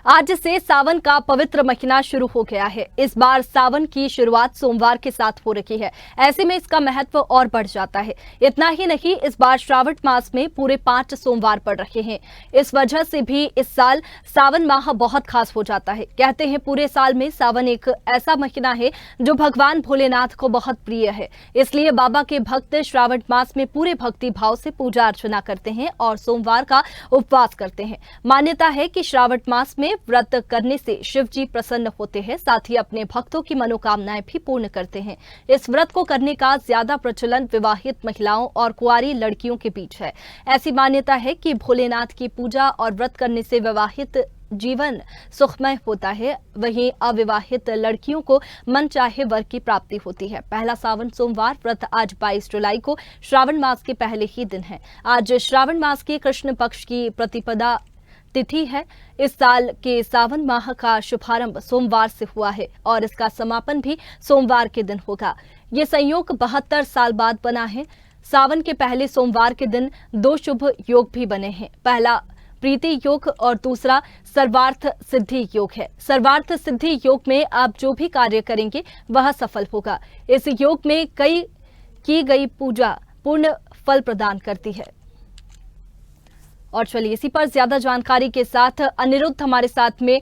आज से सावन का पवित्र महीना शुरू हो गया है। इस बार सावन की शुरुआत सोमवार के साथ हो रही है। ऐसे में इसका महत्व और बढ़ जाता है। इतना ही नहीं, इस बार श्रावण मास में पूरे 5 सोमवार पड़ रहे हैं। इस वजह से भी इस साल सावन माह बहुत खास हो जाता है। कहते हैं पूरे साल में सावन एक ऐसा महीना है जो भगवान भोलेनाथ को बहुत प्रिय है। इसलिए बाबा के भक्त श्रावण मास में पूरे भक्ति भाव से पूजा अर्चना करते हैं और सोमवार का उपवास करते हैं। मान्यता है कि श्रावण मास में व्रत करने से शिव जी प्रसन्न होते हैं, साथ ही अपने भक्तों की मनोकामनाएं भी पूर्ण करते हैं। इस व्रत को करने का ज्यादा प्रचलन विवाहित महिलाओं और कुंवारी लड़कियों के बीच है। ऐसी मान्यता है कि भोलेनाथ की पूजा और व्रत करने से विवाहित जीवन सुखमय होता है, वहीं अविवाहित लड़कियों को मनचाहे वर की प्राप्ति होती है। पहला सावन सोमवार व्रत आज 22 जुलाई को श्रावण मास के पहले ही दिन है। आज श्रावण मास के कृष्ण पक्ष की प्रतिपदा तिथि है। इस साल के सावन माह का शुभारंभ सोमवार से हुआ है और इसका समापन भी सोमवार के दिन होगा। ये संयोग 72 साल बाद बना है। सावन के पहले सोमवार के दिन 2 शुभ योग भी बने हैं। पहला प्रीति योग और दूसरा सर्वार्थ सिद्धि योग है। सर्वार्थ सिद्धि योग में आप जो भी कार्य करेंगे वह सफल होगा। इस योग में की गई पूजा पूर्ण फल प्रदान करती है। और चलिए इसी पर ज्यादा जानकारी के साथ अनिरुद्ध हमारे साथ में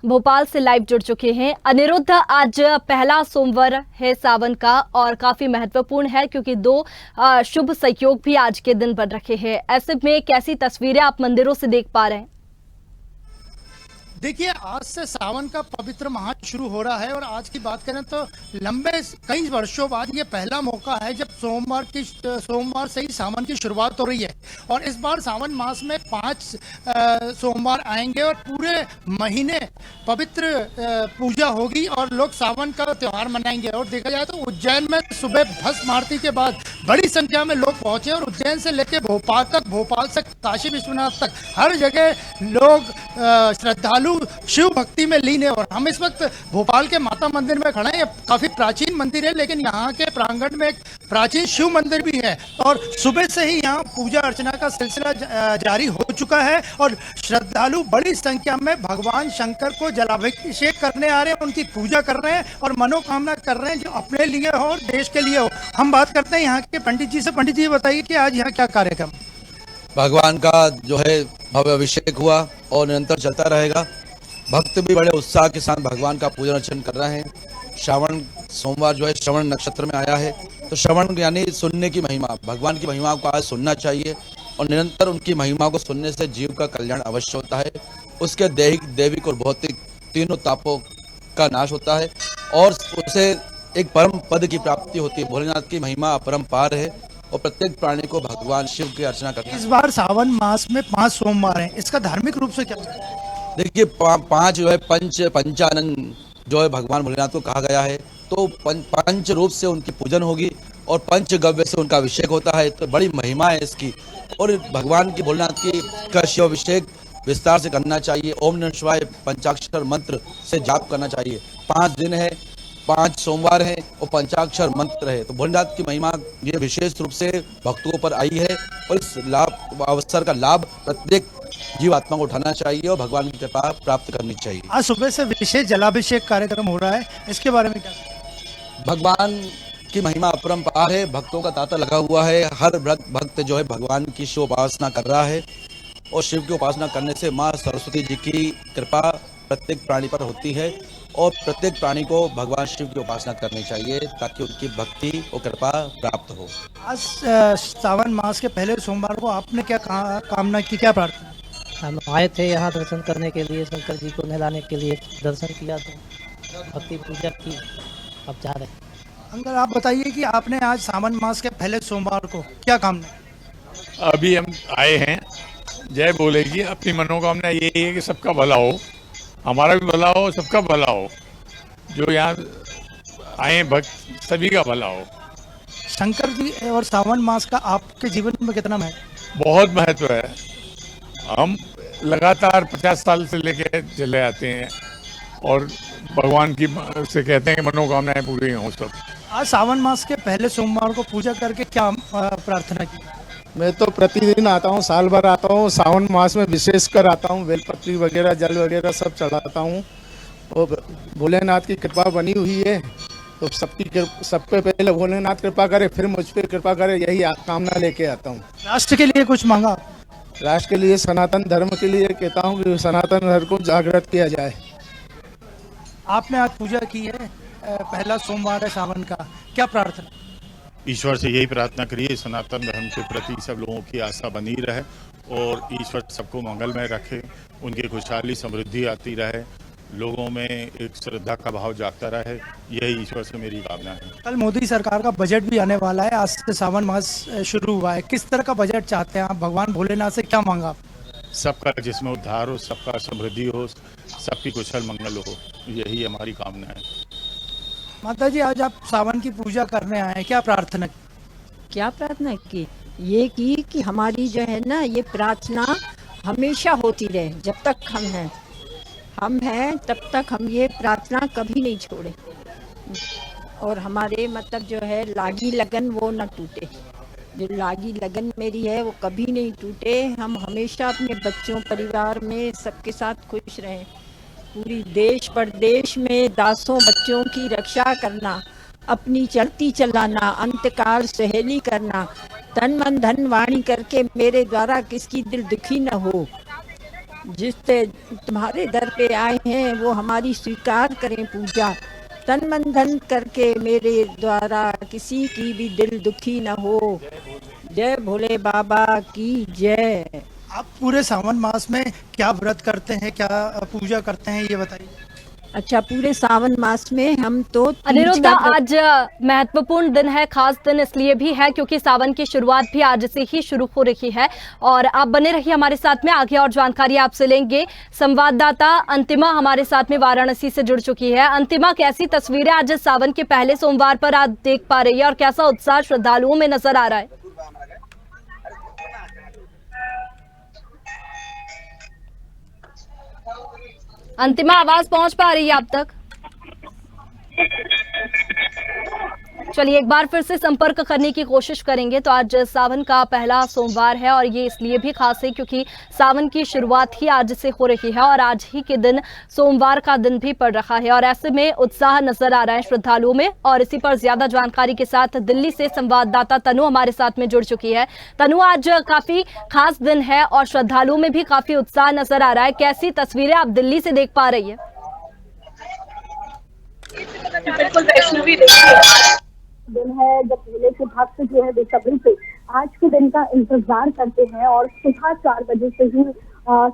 भोपाल से लाइव जुड़ चुके हैं। अनिरुद्ध, आज पहला सोमवार है सावन का और काफी महत्वपूर्ण है क्योंकि 2 शुभ संयोग भी आज के दिन बन रखे हैं। ऐसे में कैसी तस्वीरें आप मंदिरों से देख पा रहे हैं? देखिए, आज से सावन का पवित्र माह शुरू हो रहा है और आज की बात करें तो लंबे कई वर्षों बाद ये पहला मौका है जब सोमवार से ही सावन की शुरुआत हो रही है। और इस बार सावन मास में 5 सोमवार आएंगे और पूरे महीने पवित्र पूजा होगी और लोग सावन का त्यौहार मनाएंगे। और देखा जाए तो उज्जैन में सुबह भस्म आरती के बाद बड़ी संख्या में लोग पहुंचे और उज्जैन से लेकर भोपाल तक, भोपाल से काशी विश्वनाथ तक हर जगह लोग श्रद्धालु शिव भक्ति में लीन है। और हम इस वक्त भोपाल के माता मंदिर में खड़े हैं। काफी प्राचीन मंदिर है, लेकिन यहाँ के प्रांगण में एक प्राचीन शिव मंदिर भी है और सुबह से ही यहाँ पूजा अर्चना का सिलसिला जारी हो चुका है और श्रद्धालु बड़ी संख्या में भगवान शंकर को जलाभिषेक करने आ रहे हैं, उनकी पूजा कर रहे हैं और मनोकामना कर रहे हैं जो अपने लिए हो और देश के लिए हो। हम बात करते हैं यहाँ के पंडित जी से। पंडित जी बताइए कि आज यहाँ क्या कार्यक्रम? भगवान का जो है भव्य अभिषेक हुआ और निरंतर चलता रहेगा। भक्त भी बड़े उत्साह के साथ भगवान का पूजन अर्चन कर रहे हैं। श्रावण सोमवार जो है श्रवण नक्षत्र में आया है, तो श्रवण यानी सुनने की महिमा, भगवान की महिमा को आज सुनना चाहिए और निरंतर उनकी महिमा को सुनने से जीव का कल्याण अवश्य होता है। उसके दैहिक, दैविक और भौतिक तीनों तापों का नाश होता है और उसे एक परम पद की प्राप्ति होती है। भोलेनाथ की महिमा अपरंपार है और प्रत्येक प्राणी को भगवान शिव की अर्चना करना है। इस बार सावन मास में 5 सोमवार हैं, इसका धार्मिक रूप से क्या? देखिए, 5 जो है पंचानन जो है भगवान भोलेनाथ को कहा गया है, तो पंच रूप से उनकी पूजन होगी और पंचगव्य से उनका अभिषेक होता है। तो बड़ी महिमा है इसकी और भगवान की भोलेनाथ की का शिव अभिषेक विस्तार से करना चाहिए। ओम नमः शिवाय पंचाक्षर मंत्र से जाप करना चाहिए। 5 दिन है, 5 सोमवार है और पंचाक्षर मंत्र है, तो भोलेनाथ की महिमा ये विशेष रूप से भक्तों पर आई है और इस अवसर का लाभ प्रत्येक जीवात्मा को उठाना चाहिए और भगवान की कृपा प्राप्त करनी चाहिए। आज सुबह से विशेष जलाभिषेक कार्यक्रम हो रहा है, इसके बारे में क्या? भगवान की महिमा अपरंपार है, भक्तों का तांता लगा हुआ है। हर भक्त जो है भगवान की शिव उपासना कर रहा है और शिव की उपासना करने से माँ सरस्वती जी की कृपा प्रत्येक प्राणी पर होती है और प्रत्येक प्राणी को भगवान शिव की उपासना करनी चाहिए ताकि उनकी भक्ति और कृपा प्राप्त हो। आज सावन मास के पहले सोमवार को आपने क्या कामना की, क्या प्रार्थना? हम आए थे यहाँ दर्शन करने के लिए, शंकर जी को नहलाने के लिए दर्शन किया, तो भक्ति पूजा की, अब जा रहे हैं। अंकल, आप बताइए कि आपने आज सावन मास के पहले सोमवार को क्या कामना? अभी हम आए हैं, जय बोले की अपनी मनोकामना यही है कि सबका भला हो, हमारा भी भला हो, सबका भला हो, जो यहाँ आए भक्त सभी का भला हो। शंकर जी और सावन मास का आपके जीवन में कितना महत्व? बहुत महत्व है। हम लगातार 50 साल से लेके चले आते हैं और भगवान की से कहते हैं कि मनोकामनाएं पूरी हों सब। आज सावन मास के पहले सोमवार को पूजा करके क्या प्रार्थना की? मैं तो प्रतिदिन आता हूँ, साल भर आता हूँ। सावन मास में विशेषकर आता हूँ, बेलपत्री वगैरह जल वगैरह सब चढ़ाता हूँ। और भोलेनाथ की कृपा बनी हुई है, तो सब पे पहले भोलेनाथ कृपा करे, फिर मुझ पे कृपा करे, यही कामना लेके आता हूँ। राष्ट्र के लिए कुछ मांगा? राष्ट्र के लिए, सनातन धर्म के लिए कहता हूँ कि सनातन धर्म को जागृत किया जाए। आपने आज पूजा की है, पहला सोमवार है सावन का, क्या प्रार्थना? ईश्वर से यही प्रार्थना करिए, सनातन धर्म के प्रति सब लोगों की आस्था बनी रहे और ईश्वर सबको मंगलमय रखे, उनकी खुशहाली समृद्धि आती रहे, लोगों में एक श्रद्धा का भाव जागता रहे, यही ईश्वर से मेरी कामना है। कल मोदी सरकार का बजट भी आने वाला है, आज से सावन मास शुरू हुआ है, किस तरह का बजट चाहते हैं आप? भगवान भोलेनाथ से क्या मांगा? सबका जिसमें उद्धार हो, सबका समृद्धि हो, सबकी कुशल मंगल हो, यही हमारी कामना है। माता जी, आज आप सावन की पूजा करने आए हैं, क्या प्रार्थना की? क्या प्रार्थना की? ये की कि हमारी जो है ना, ये प्रार्थना हमेशा होती रहे, जब तक हम हैं तब तक हम ये प्रार्थना कभी नहीं छोड़े, और हमारे मतलब जो है लागी लगन वो न टूटे। जो लागी लगन मेरी है वो कभी नहीं टूटे। हम हमेशा अपने बच्चों, परिवार में सबके साथ खुश रहें। पूरी देश परदेश में दासों बच्चों की रक्षा करना, अपनी चलती चलाना, अंतकाल सहेली करना, तन मन धन वाणी करके मेरे द्वारा किसकी दिल दुखी न हो। जिससे तुम्हारे दर पे आए हैं वो हमारी स्वीकार करें पूजा। तन मन धन करके मेरे द्वारा किसी की भी दिल दुखी न हो। जय भोले बाबा की जय। आप पूरे सावन मास में क्या व्रत करते हैं, क्या पूजा करते हैं, ये बताइए। अच्छा, पूरे सावन मास में हम तो अनिरुद्ध, आज महत्वपूर्ण दिन है, खास दिन इसलिए भी है क्योंकि सावन की शुरुआत भी आज से ही शुरू हो रही है। और आप बने रहिए हमारे साथ में, आगे और जानकारी आपसे लेंगे। संवाददाता अंतिमा हमारे साथ में वाराणसी से जुड़ चुकी है। अंतिमा, कैसी तस्वीरें आज सावन के पहले सोमवार पर आज देख पा रही है और कैसा उत्साह श्रद्धालुओं में नजर आ रहा है? अंतिमा, आवाज पहुंच पा रही है आप तक? चलिए एक बार फिर से संपर्क करने की कोशिश करेंगे। तो आज सावन का पहला सोमवार है और ये इसलिए भी खास है क्योंकि सावन की शुरुआत ही आज से हो रही है और आज ही के दिन सोमवार का दिन भी पड़ रहा है और ऐसे में उत्साह नजर आ रहा है श्रद्धालुओं में। और इसी पर ज्यादा जानकारी के साथ दिल्ली से संवाददाता तनु हमारे साथ में जुड़ चुकी है। तनु, आज काफी खास दिन है और श्रद्धालुओं में भी काफी उत्साह नजर आ रहा है, कैसी तस्वीरें आप दिल्ली से देख पा रही है? बिल्कुल वैष्णवी, देखिए दिन है जब भोले के भक्त जो है बेसब्री से आज के दिन का इंतजार करते हैं और सुबह 4 बजे से ही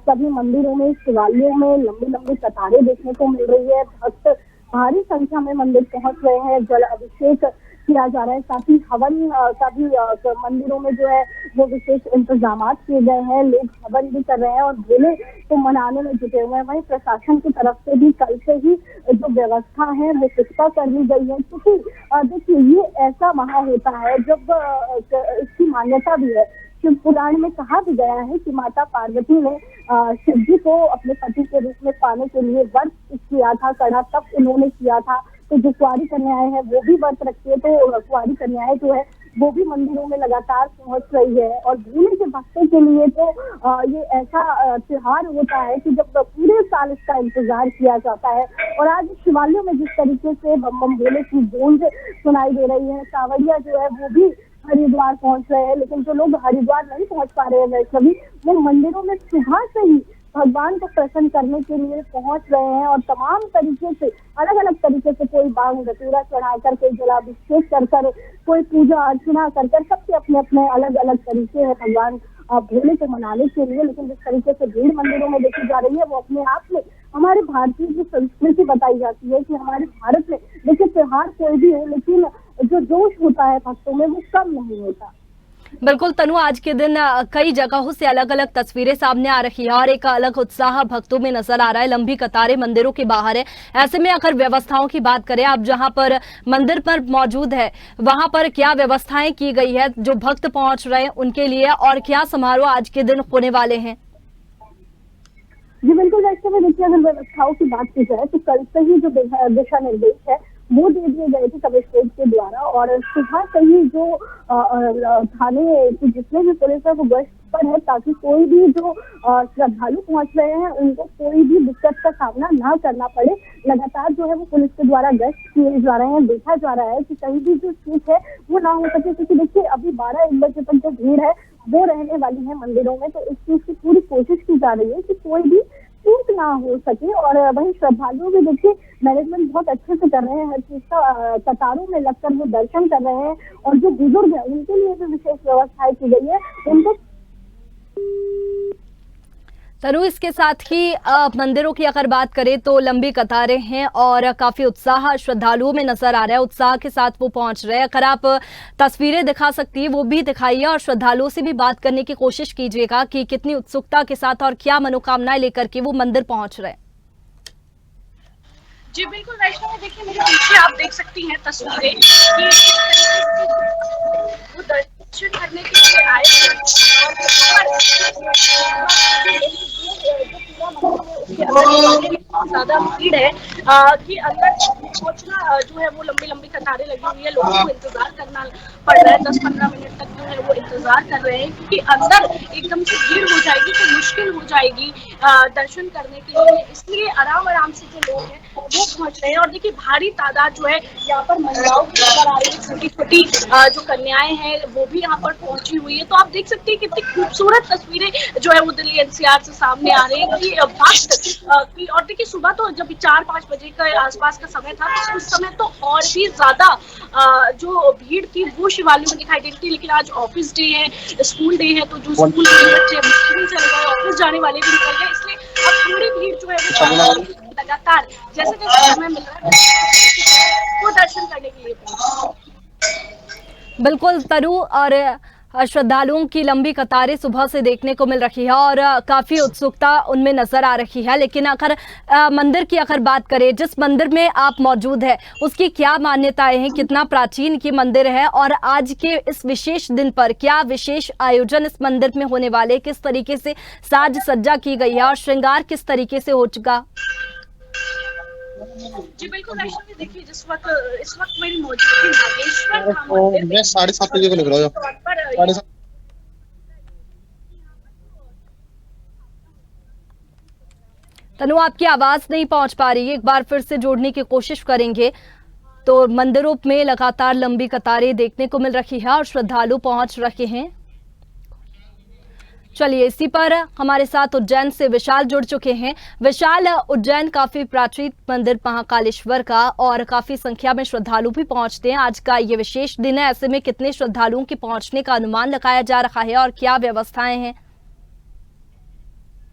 सभी मंदिरों में, शिवालयों में लंबी लंबी कतारें देखने को मिल रही है। भक्त भारी संख्या में मंदिर पहुंच रहे हैं, जल अभिषेक किया जा रहा है, साथ ही हवन का भी मंदिरों में जो है वो विशेष इंतजाम किए गए हैं। लोग हवन भी कर रहे हैं और भोले को मनाने में जुटे हुए हैं। वहीं प्रशासन की तरफ से भी कल से ही जो व्यवस्था है वो पुख्ता कर ली गई है, क्योंकि देखिए ये ऐसा माह होता है जब इसकी मान्यता भी है। शिव पुराण में कहा भी गया है कि माता पार्वती ने शिव जी को अपने पति के रूप में पाने के लिए व्रत किया था, कड़ा तब उन्होंने किया था। तो जो कुंवारी कन्याएं हैं वो भी व्रत रखती है, तो कुंवारी कन्याएं जो है वो भी मंदिरों में लगातार पहुंच रही है। और भोले के भक्तों के लिए तो ये ऐसा त्योहार होता है कि जब पूरे साल इसका इंतजार किया जाता है। और आज शिवालयों में जिस तरीके से बम बम भोले की गूंज सुनाई दे रही है, कांवड़िया जो है वो भी हरिद्वार पहुंच रहे हैं, लेकिन जो लोग हरिद्वार नहीं पहुंच पा रहे हैं वैष्णवी, वो मंदिरों में सुबह से ही भगवान को प्रसन्न करने के लिए पहुंच रहे हैं और तमाम तरीके से, अलग अलग तरीके से, कोई बांग धतूरा चढ़ाकर, कोई जलाभिषेक कर, कोई पूजा अर्चना कर, सबके अपने अपने अलग अलग तरीके हैं भगवान भोले को मनाने के लिए। लेकिन जिस तरीके से भीड़ मंदिरों में देखी जा रही है वो अपने आप में हमारे भारतीय जो संस्कृति बताई जाती है कि हमारे भारत में देखिए त्योहार कोई भी हो लेकिन जो जोश होता है भक्तों में वो कम नहीं होता। बिल्कुल तनु, आज के दिन कई जगहों से अलग अलग तस्वीरें सामने आ रही है और एक अलग उत्साह भक्तों में नजर आ रहा है। लंबी कतारें मंदिरों के बाहर है। ऐसे में अगर व्यवस्थाओं की बात करें, आप जहां पर मंदिर पर मौजूद है वहां पर क्या व्यवस्थाएं की गई है जो भक्त पहुंच रहे हैं उनके लिए, और क्या समारोह आज के दिन होने वाले हैं? जी बिल्कुल, वैसे में देखिए अगर व्यवस्थाओं की बात की जाए तो कल से ही जो दिशा निर्देश है वो दे दिए गए थे कमिश्नरेट के द्वारा। और सुबह से ही जो थाने की जितने भी पुलिस है वो गश्त पर है, ताकि कोई भी जो श्रद्धालु पहुंच रहे हैं उनको कोई भी दिक्कत का सामना ना करना पड़े। लगातार जो है वो पुलिस के द्वारा गश्त किए जा रहे हैं, देखा जा रहा है कि कहीं भी जो चूक है वो ना हो सके, क्योंकि देखिए अभी 12-1 बजे तक जो भीड़ है वो रहने वाली है मंदिरों में, तो इस चीज की पूरी कोशिश की जा रही है कि कोई भी चूक ना हो सके। और वहीं श्रद्धालुओं भी देखिए मैनेजमेंट बहुत अच्छे से कर रहे हैं, हर चीज का कतारों में लगकर वो दर्शन कर रहे हैं। और जो बुजुर्ग है उनके लिए भी विशेष व्यवस्थाएं की गई है। उनको तनु, इसके साथ ही मंदिरों की अगर बात करें तो लंबी कतारें हैं और काफी उत्साह श्रद्धालुओं में नजर आ रहा है, उत्साह के साथ वो पहुंच रहे हैं। अगर आप तस्वीरें दिखा सकती है वो भी दिखाइए और श्रद्धालुओं से भी बात करने की कोशिश कीजिएगा कि कितनी उत्सुकता के साथ और क्या मनोकामनाएं लेकर के वो मंदिर पहुंच रहे हैं। जी बिल्कुल वैष्णवी, देखिए मेरे पीछे आप देख सकती हैं तस्वीरें कि वो दर्शन करने के लिए आए हैं और ज्यादा भीड़ है कि अंदर पहुंचना जो है वो लंबी कतारें लगी हुई है, लोगों को इंतजार करना पड़ रहा है। 10-15 मिनट तक जो है वो इंतजार कर रहे हैं, क्योंकि अंदर एकदम से भीड़ हो जाएगी तो मुश्किल हो जाएगी दर्शन करने के लिए। इसलिए आराम से जो लोग हैं वो पहुंच रहे हैं। और देखिए भारी तादाद जो है यहाँ पर महिलाओं की नजर आ रही है, छोटी जो कन्याएं हैं वो भी यहाँ पर पहुंची हुई है। तो आप देख सकते हैं कितनी खूबसूरत तस्वीरें जो है वो दिल्ली NCR से सामने आ रही है कि वक्त की। और देखिए सुबह तो जब 4-5 बजे के आसपास का समय था तो उस समय तो और भी ज्यादा जो भीड़ थी वो शिवालयों में दिखाई देती थी। लेकिन आज ऑफिस डे है, स्कूल डे है, तो जो स्कूल के बच्चे मुश्किल चल गए, ऑफिस जाने वाले भी निकल गए, इसलिए अब पूरी भीड़ जो है वो लगातार जैसे जैसे समय मिल रहा है वो दर्शन करने के लिए पहुंचे। बिल्कुल तरु, और श्रद्धालुओं की लंबी कतारें सुबह से देखने को मिल रही है और काफी उत्सुकता उनमें नजर आ रही है। लेकिन अगर मंदिर की अगर बात करें, जिस मंदिर में आप मौजूद है उसकी क्या मान्यताएं हैं, कितना प्राचीन की मंदिर है और आज के इस विशेष दिन पर क्या विशेष आयोजन इस मंदिर में होने वाले, किस तरीके से साज सज्जा की गई है और श्रृंगार किस तरीके से हो चुका? जी बिल्कुल वैष्णवी, देखिए इस वक्त मेरी मौजूदगी नागेश्वर धाम मंदिर में 7:30 बजे को निकल रहा हूं। तनु, आपकी आवाज नहीं पहुंच पा रही है, एक बार फिर से जोड़ने की कोशिश करेंगे। तो मंदिरों में लगातार लंबी कतारें देखने को मिल रही है और श्रद्धालु पहुंच रहे हैं। चलिए, इसी पर हमारे साथ उज्जैन से विशाल जुड़ चुके हैं। विशाल, उज्जैन काफी प्राचीन मंदिर महाकालेश्वर का और काफी संख्या में श्रद्धालु भी पहुंचते हैं। आज का ये विशेष दिन है, ऐसे में कितने श्रद्धालुओं के पहुंचने का अनुमान लगाया जा रहा है और क्या व्यवस्थाएं हैं?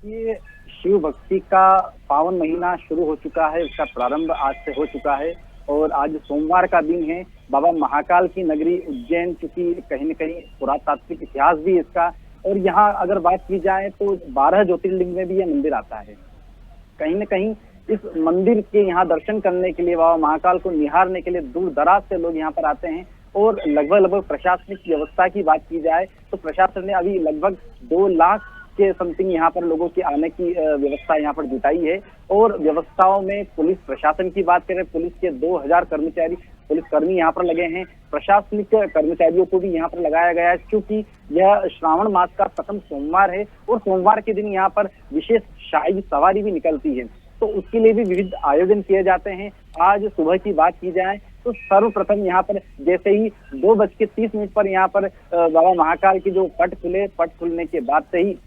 ये शिव भक्ति का पावन महीना शुरू हो चुका है, इसका प्रारंभ आज से हो चुका है और आज सोमवार का दिन है। बाबा महाकाल की नगरी उज्जैन, क्योंकि कहीं न कहीं पुरातात्विक इतिहास भी इसका, और यहाँ अगर बात की जाए तो 12 ज्योतिर्लिंग में भी ये मंदिर आता है। कहीं न कहीं इस मंदिर के यहाँ दर्शन करने के लिए, बाबा महाकाल को निहारने के लिए दूर दराज से लोग यहाँ पर आते हैं। और लगभग प्रशासनिक व्यवस्था की बात की जाए तो प्रशासन ने अभी लगभग 2 लाख के समथिंग यहाँ पर लोगों के आने की व्यवस्था यहाँ पर जुटाई है। और व्यवस्थाओं में पुलिस प्रशासन की बात करें, पुलिस के 2000 पुलिसकर्मी यहाँ पर लगे हैं। प्रशासनिक कर्मचारियों को भी यहाँ पर लगाया गया है, क्योंकि यह श्रावण मास का प्रथम सोमवार है और सोमवार के दिन यहाँ पर विशेष शाही सवारी भी निकलती है, तो उसके लिए भी विविध आयोजन किए जाते हैं। आज सुबह की बात की जाए तो सर्वप्रथम यहाँ पर जैसे ही 2:30 पर यहाँ पर बाबा महाकाल की जो पट खुलने के बाद से ही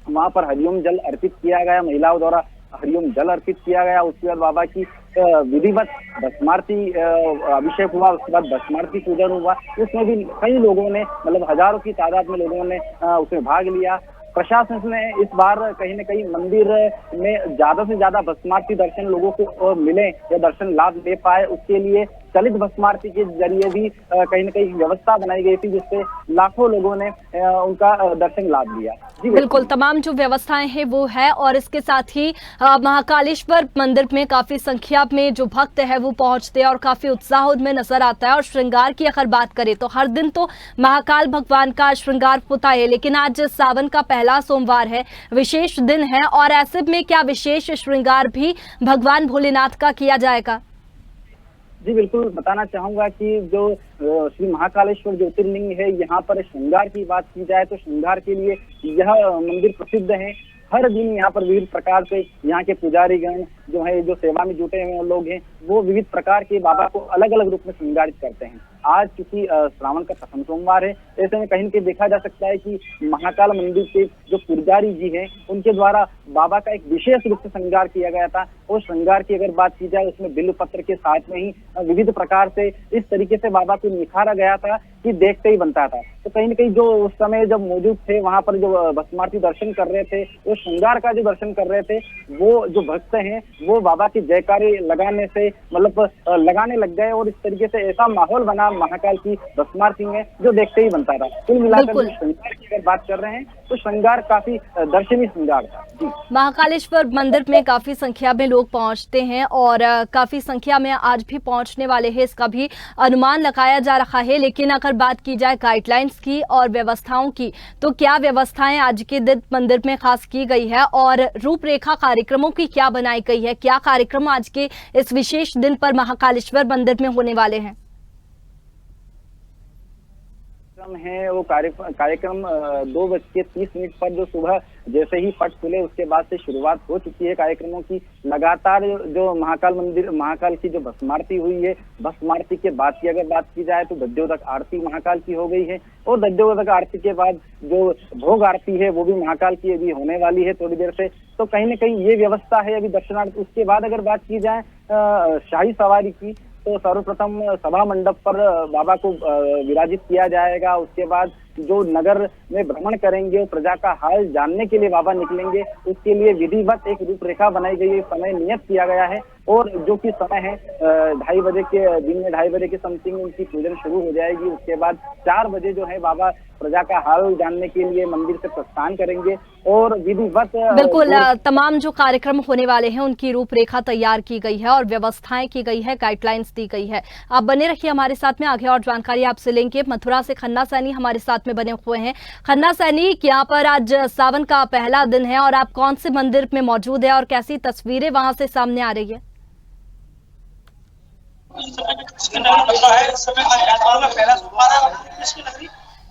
वहां पर हरिओम जल अर्पित किया गया, महिलाओं द्वारा हरिओम जल अर्पित किया गया। उसके बाद बाबा की विधिवत भस्मारती अभिषेक हुआ, उसके बाद भस्मारती पूजन हुआ। उसमें भी कई लोगों ने, मतलब हजारों की तादाद में लोगों ने उसमें भाग लिया। प्रशासन ने इस बार कहीं न कहीं मंदिर में ज्यादा से ज्यादा भस्मारती दर्शन लोगों को मिले या दर्शन लाभ ले पाए, उसके लिए चलित भस्मारती के जरिए भी कहीं न कहीं व्यवस्था बनाई गई थी, जिससे लाखों लोगों ने उनका दर्शन लाभ लिया। जी बिल्कुल, तमाम जो व्यवस्थाएं हैं वो है और इसके साथ ही महाकालेश्वर मंदिर में काफी संख्या में जो भक्त है वो पहुंचते हैं और काफी उत्साह उनमें नजर आता है। और श्रृंगार की अगर बात करें तो हर दिन तो महाकाल भगवान का श्रृंगार होता है, लेकिन आज सावन का पहला सोमवार है, विशेष दिन है, और ऐसे में क्या विशेष श्रृंगार भी भगवान भोलेनाथ का किया जाएगा? जी बिल्कुल, बताना चाहूंगा कि जो श्री महाकालेश्वर ज्योतिर्लिंग है, यहाँ पर श्रृंगार की बात की जाए तो श्रृंगार के लिए यह मंदिर प्रसिद्ध है। हर दिन यहाँ पर विविध प्रकार से यहाँ के पुजारी गण जो है, जो सेवा में जुटे हुए लोग हैं, वो विविध प्रकार के बाबा को अलग अलग रूप में श्रृंगारित करते हैं। आज चूंकि श्रावण का प्रथम सोमवार है, ऐसे में कहीं न कहीं देखा जा सकता है कि महाकाल मंदिर के जो पुजारी जी हैं, उनके द्वारा बाबा का एक विशेष रूप से श्रृंगार किया गया था। और श्रृंगार की अगर बात की जाए, उसमें बिल्व पत्र के साथ में ही विविध प्रकार से इस तरीके से बाबा को निखारा गया था कि देखते ही बनता था। तो कहीं न कहीं जो उस समय जब मौजूद थे वहां पर, जो भस्मार्थी दर्शन कर रहे थे, वो श्रृंगार का जो दर्शन कर रहे थे, वो जो भक्त हैं वो बाबा की जयकारे लगाने से मतलब लगाने लग गए। और इस तरीके से ऐसा माहौल बना महाकाल की भस्मार्थी में, जो देखते ही बनता था। कुल मिलाकर श्रृंगार की अगर बात कर रहे हैं तो श्रृंगार काफी दर्शनीय श्रृंगार था। जी, महाकालेश्वर मंदिर में काफी संख्या में लोग पहुंचते हैं और काफी संख्या में आज भी पहुंचने वाले हैं, इसका भी अनुमान लगाया जा रहा है। लेकिन अगर बात की जाए गाइडलाइंस की और व्यवस्थाओं की, तो क्या व्यवस्थाएं आज के दिन मंदिर में खास की गई है और रूपरेखा कार्यक्रमों की क्या बनाई गई है? क्या कार्यक्रम आज के इस विशेष दिन पर महाकालेश्वर मंदिर में होने वाले हैं? है वो कार्यक्रम 2:30 पर जो सुबह जैसे ही पट खुले उसके बाद से शुरुआत हो चुकी है कार्यक्रमों की। लगातार जो महाकाल की जो भस्मारती हुई है, भस्मारती के बाद की अगर बात की जाए तो दध्योदक आरती महाकाल की हो गई है। और दध्योदक आरती के बाद जो भोग आरती है वो भी महाकाल की अभी होने वाली है थोड़ी देर से। तो कहीं न कहीं ये व्यवस्था है अभी दर्शनार्थ। उसके बाद अगर बात की जाए शाही सवारी की, तो सर्वप्रथम सभा मंडप पर बाबा को विराजित किया जाएगा। उसके बाद जो नगर में भ्रमण करेंगे, प्रजा का हाल जानने के लिए बाबा निकलेंगे, उसके लिए विधिवत एक रूपरेखा बनाई गई है, समय नियत किया गया है। और जो कि समय है 2:30 बजे के दिन में 2:30 बजे के समथिंग उनकी पूजन शुरू हो जाएगी। उसके बाद 4 बजे जो है बाबा प्रजा का हाल जानने के लिए मंदिर से प्रस्थान करेंगे और विधिवत बिल्कुल तमाम जो कार्यक्रम होने वाले हैं उनकी रूपरेखा तैयार की गई है और व्यवस्थाएं की गई है, गाइडलाइंस दी गई है। आप बने रहिए हमारे साथ में, आगे और जानकारी आपसे लेंगे। मथुरा से खन्ना सैनी हमारे साथ में बने हुए हैं। खन्ना सैनी, यहाँ पर आज सावन का पहला दिन है और आप कौन से मंदिर में मौजूद है और कैसी तस्वीरें वहां से सामने आ रही है?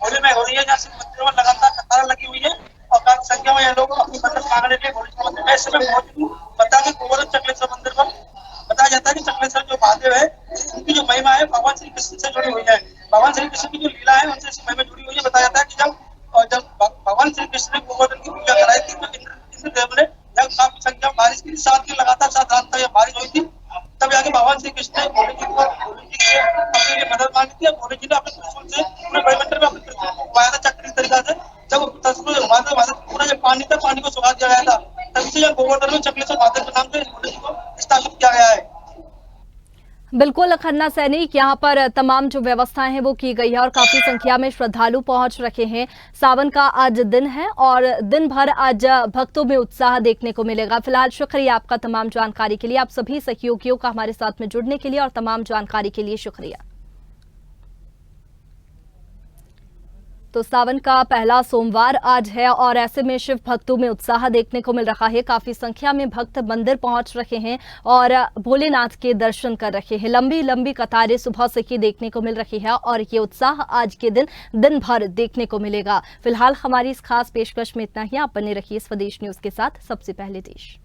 होली में हो रही है, जहाँ से मंदिरों में लगातार कतार लगी हुई है और काफी संख्या में लोग अपनी मदद मांगने के लिए मंदिर में इस समय मौजूद हूँ। बता दें गोवर्धन चक्लेश्वर मंदिर पर बताया जाता है कि चक्लेश्वर जो महादेव है, उनकी जो महिमा है भगवान श्री कृष्ण से जुड़ी हुई है। भगवान श्री कृष्ण की जो लीला है उनसे इस महिमा जुड़ी हुई है। बताया जाता है कि जब भगवान श्री कृष्ण ने गोवर्धन की पूजा कराई थी तो इंद्रदेव ने जब काफी संख्या में बारिश की, 7 दिन लगातार 7 रात तक बारिश हुई थी, तब जाके भगवान श्री कृष्ण ने भोले जी से अपने लिए मदद मांगी थी। भोले जी ने अपने त्रिशूल से पूरे ब्रह्मांड में अपने त्रिशूल को घुमाया था चक्री तरीका से। जब त्रिशूल पूरा जो पानी था, पानी को सुखा दिया गया था, तभी से यह गोवर्धन में चक्लेश्वर महादेव के नाम से भोले जी को स्थापित किया गया है। बिल्कुल खन्ना सैनिक, यहाँ पर तमाम जो व्यवस्थाएं हैं वो की गई है और काफी संख्या में श्रद्धालु पहुंच रखे हैं। सावन का आज दिन है और दिन भर आज भक्तों में उत्साह देखने को मिलेगा। फिलहाल शुक्रिया आपका तमाम जानकारी के लिए, आप सभी सहयोगियों का हमारे साथ में जुड़ने के लिए और तमाम जानकारी के लिए शुक्रिया। तो सावन का पहला सोमवार आज है और ऐसे में शिव भक्तों में उत्साह देखने को मिल रहा है। काफी संख्या में भक्त मंदिर पहुंच रहे हैं और भोलेनाथ के दर्शन कर रहे हैं। लंबी लंबी कतारें सुबह से ही देखने को मिल रही है और ये उत्साह आज के दिन भर देखने को मिलेगा। फिलहाल हमारी इस खास पेशकश में इतना ही। आप बने रहिए स्वदेश न्यूज के साथ, सबसे पहले देश।